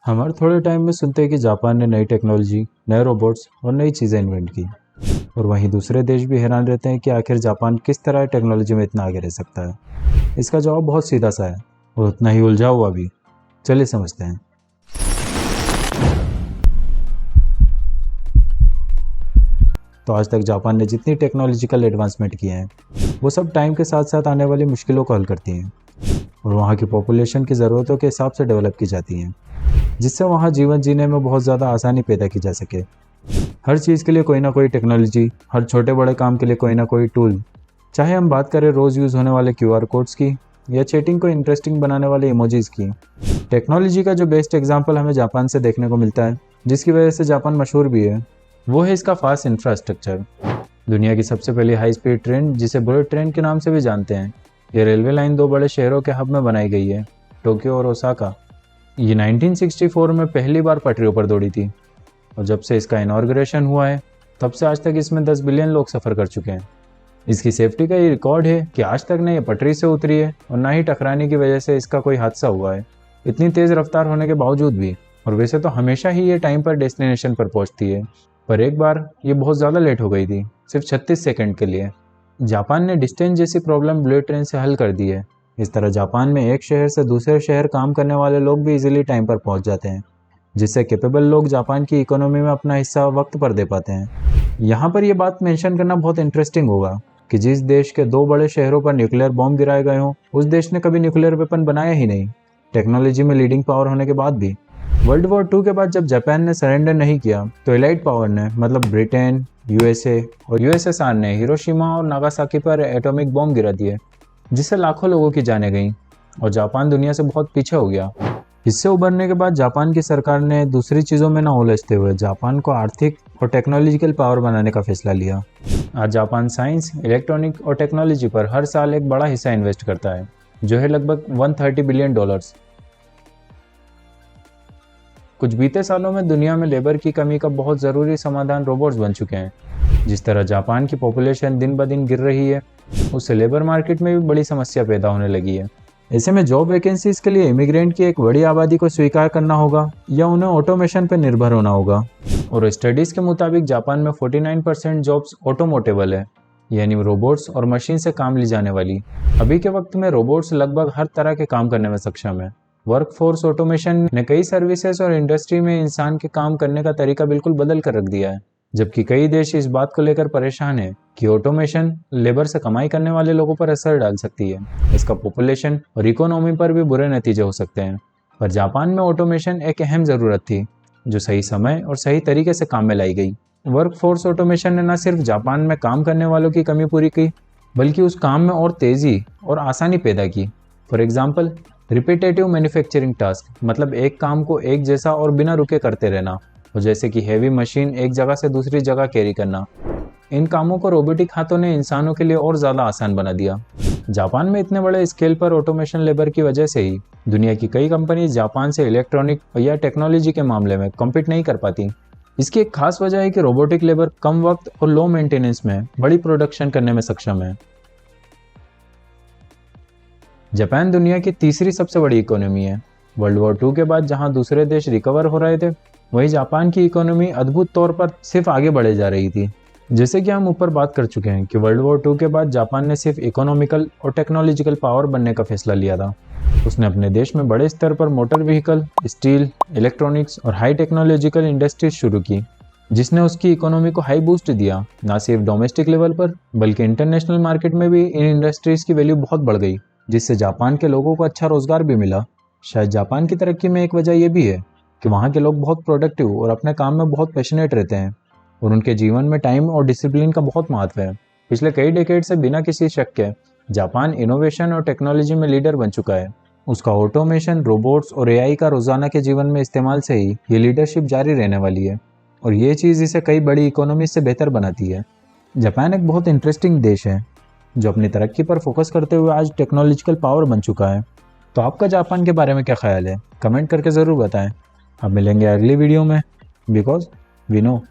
हम हर थोड़े टाइम में सुनते हैं कि जापान ने नई टेक्नोलॉजी, नए रोबोट्स और नई चीज़ें इन्वेंट की। और वहीं दूसरे देश भी हैरान रहते हैं कि आखिर जापान किस तरह टेक्नोलॉजी में इतना आगे रह सकता है। इसका जवाब बहुत सीधा सा है और उतना ही उलझा हुआ भी। चलिए समझते हैं। तो आज तक जापान ने जितनी टेक्नोलॉजिकल एडवांसमेंट किए हैं वो सब टाइम के साथ साथ आने वाली मुश्किलों को हल करती हैं और वहाँ की पॉपुलेशन की ज़रूरतों के हिसाब से डेवलप की जाती हैं, जिससे वहाँ जीवन जीने में बहुत ज़्यादा आसानी पैदा की जा सके। हर चीज़ के लिए कोई ना कोई टेक्नोलॉजी, हर छोटे बड़े काम के लिए कोई ना कोई टूल। चाहे हम बात करें रोज़ यूज़ होने वाले QR कोड्स की या चैटिंग को इंटरेस्टिंग बनाने वाले इमोजीज़ की। टेक्नोलॉजी का जो बेस्ट एग्जाम्पल हमें जापान से देखने को मिलता है, जिसकी वजह से जापान मशहूर भी है, वो है इसका फास्ट इंफ्रास्ट्रक्चर। दुनिया की सबसे पहली हाई स्पीड ट्रेन, जिसे बुलेट ट्रेन के नाम से भी जानते हैं, ये रेलवे लाइन दो बड़े शहरों के हब में बनाई गई है, टोक्यो और ओसाका। ये 1964 में पहली बार पटरियों पर दौड़ी थी और जब से इसका इनॉर्गरेशन हुआ है तब से आज तक इसमें 10 बिलियन लोग सफ़र कर चुके हैं। इसकी सेफ्टी का ये रिकॉर्ड है कि आज तक न ये पटरी से उतरी है और ना ही टकराने की वजह से इसका कोई हादसा हुआ है, इतनी तेज़ रफ्तार होने के बावजूद भी। और वैसे तो हमेशा ही ये टाइम पर डेस्टिनेशन पर पहुंचती है, पर एक बार ये बहुत ज़्यादा लेट हो गई थी, सिर्फ 36 सेकंड के लिए। जापान ने डिस्टेंस जैसी प्रॉब्लम बुलेट ट्रेन से हल कर दी है। इस तरह जापान में एक शहर से दूसरे शहर काम करने वाले लोग भी इजीली टाइम पर पहुंच जाते हैं, जिससे कैपेबल लोग जापान की इकोनॉमी में अपना हिस्सा वक्त पर दे पाते हैं। यहाँ पर यह बात मेंशन करना बहुत इंटरेस्टिंग होगा कि जिस देश के दो बड़े शहरों पर न्यूक्लियर बॉम्ब गिराए गए हों, उस देश ने कभी न्यूक्लियर वेपन बनाया ही नहीं, टेक्नोलॉजी में लीडिंग पावर होने के बाद भी। वर्ल्ड वॉर 2 के बाद जब जापान ने सरेंडर नहीं किया तो एलाइड पावर ने, मतलब ब्रिटेन, USA और USSR ने हिरोशिमा और नागासाकी पर एटॉमिक बॉम्ब गिरा दिए, जिससे लाखों लोगों की जानें गईं और जापान दुनिया से बहुत पीछे हो गया। इससे उभरने के बाद जापान की सरकार ने दूसरी चीज़ों में न उलझते हुए जापान को आर्थिक और टेक्नोलॉजिकल पावर बनाने का फैसला लिया। आज जापान साइंस, इलेक्ट्रॉनिक और टेक्नोलॉजी पर हर साल एक बड़ा हिस्सा इन्वेस्ट करता है, जो है लगभग $130 बिलियन। कुछ बीते सालों में दुनिया में लेबर की कमी का बहुत ज़रूरी समाधान रोबोट्स बन चुके हैं। जिस तरह जापान की पॉपुलेशन दिन ब दिन गिर रही है, उससे लेबर मार्केट में भी बड़ी समस्या पैदा होने लगी है। ऐसे में जॉब वैकेंसीज के लिए इमिग्रेंट की एक बड़ी आबादी को स्वीकार करना होगा या उन्हें ऑटोमेशन पर निर्भर होना होगा। और स्टडीज़ के मुताबिक जापान में 49% जॉब्स ऑटोमोटिवल है, यानी रोबोट्स और मशीन से काम ली जाने वाली। अभी के वक्त में रोबोट्स लगभग हर तरह के काम करने में सक्षम है। वर्कफोर्स ऑटोमेशन ने कई सर्विसेज और इंडस्ट्री में इंसान के काम करने का तरीका बिल्कुल बदल कर रख दिया है, जबकि कई देश इस बात को लेकर परेशान है कि ऑटोमेशन लेबर से कमाई करने वाले लोगों पर असर डाल सकती है। इसका पॉपुलेशन और इकोनॉमी पर भी बुरे नतीजे हो सकते हैं। पर जापान में ऑटोमेशन एक अहम ज़रूरत थी, जो सही समय और सही तरीके से काम में लाई गई। वर्कफोर्स ऑटोमेशन ने न सिर्फ जापान में काम करने वालों की कमी पूरी की, बल्कि उस काम में और तेज़ी और आसानी पैदा की। For example, repetitive manufacturing task, मतलब एक काम को एक जैसा और बिना रुके करते रहना, और जैसे कि हैवी मशीन एक जगह से दूसरी जगह कैरी करना। इन कामों को रोबोटिक हाथों ने इंसानों के लिए और ज़्यादा आसान बना दिया। जापान में इतने बड़े स्केल पर ऑटोमेशन लेबर की वजह से ही दुनिया की कई कंपनी जापान से इलेक्ट्रॉनिक या टेक्नोलॉजी के मामले में कॉम्पीट नहीं कर पाती। इसकी एक खास वजह है कि रोबोटिक लेबर कम वक्त और लो मेंटेनेंस में बड़ी प्रोडक्शन करने में सक्षम है। जापान दुनिया की तीसरी सबसे बड़ी इकोनॉमी है। वर्ल्ड वॉर 2 के बाद जहां दूसरे देश रिकवर हो रहे थे, वहीं जापान की इकोनॉमी अद्भुत तौर पर सिर्फ आगे बढ़े जा रही थी। जैसे कि हम ऊपर बात कर चुके हैं कि वर्ल्ड वॉर 2 के बाद जापान ने सिर्फ इकोनॉमिकल और टेक्नोलॉजिकल पावर बनने का फैसला लिया था। उसने अपने देश में बड़े स्तर पर मोटर व्हीकल, स्टील, इलेक्ट्रॉनिक्स और हाई टेक्नोलॉजिकल इंडस्ट्रीज शुरू की, जिसने उसकी इकोनॉमी को हाई बूस्ट दिया। ना सिर्फ डोमेस्टिक लेवल पर, बल्कि इंटरनेशनल मार्केट में भी इन इंडस्ट्रीज की वैल्यू बहुत बढ़ गई, जिससे जापान के लोगों को अच्छा रोजगार भी मिला। शायद जापान की तरक्की में एक वजह यह भी है कि वहाँ के लोग बहुत प्रोडक्टिव और अपने काम में बहुत पैशनेट रहते हैं और उनके जीवन में टाइम और डिसिप्लिन का बहुत महत्व है। पिछले कई डेकेड से बिना किसी शक के जापान इनोवेशन और टेक्नोलॉजी में लीडर बन चुका है। उसका ऑटोमेशन, रोबोट्स और AI का रोजाना के जीवन में इस्तेमाल से ही ये लीडरशिप जारी रहने वाली है और ये चीज़ इसे कई बड़ी इकोनॉमी से बेहतर बनाती है। जापान एक बहुत इंटरेस्टिंग देश है जो अपनी तरक्की पर फोकस करते हुए आज टेक्नोलॉजिकल पावर बन चुका है। तो आपका जापान के बारे में क्या ख्याल है? कमेंट करके ज़रूर बताएं। अब मिलेंगे अगली वीडियो में, बिकॉज वी नो।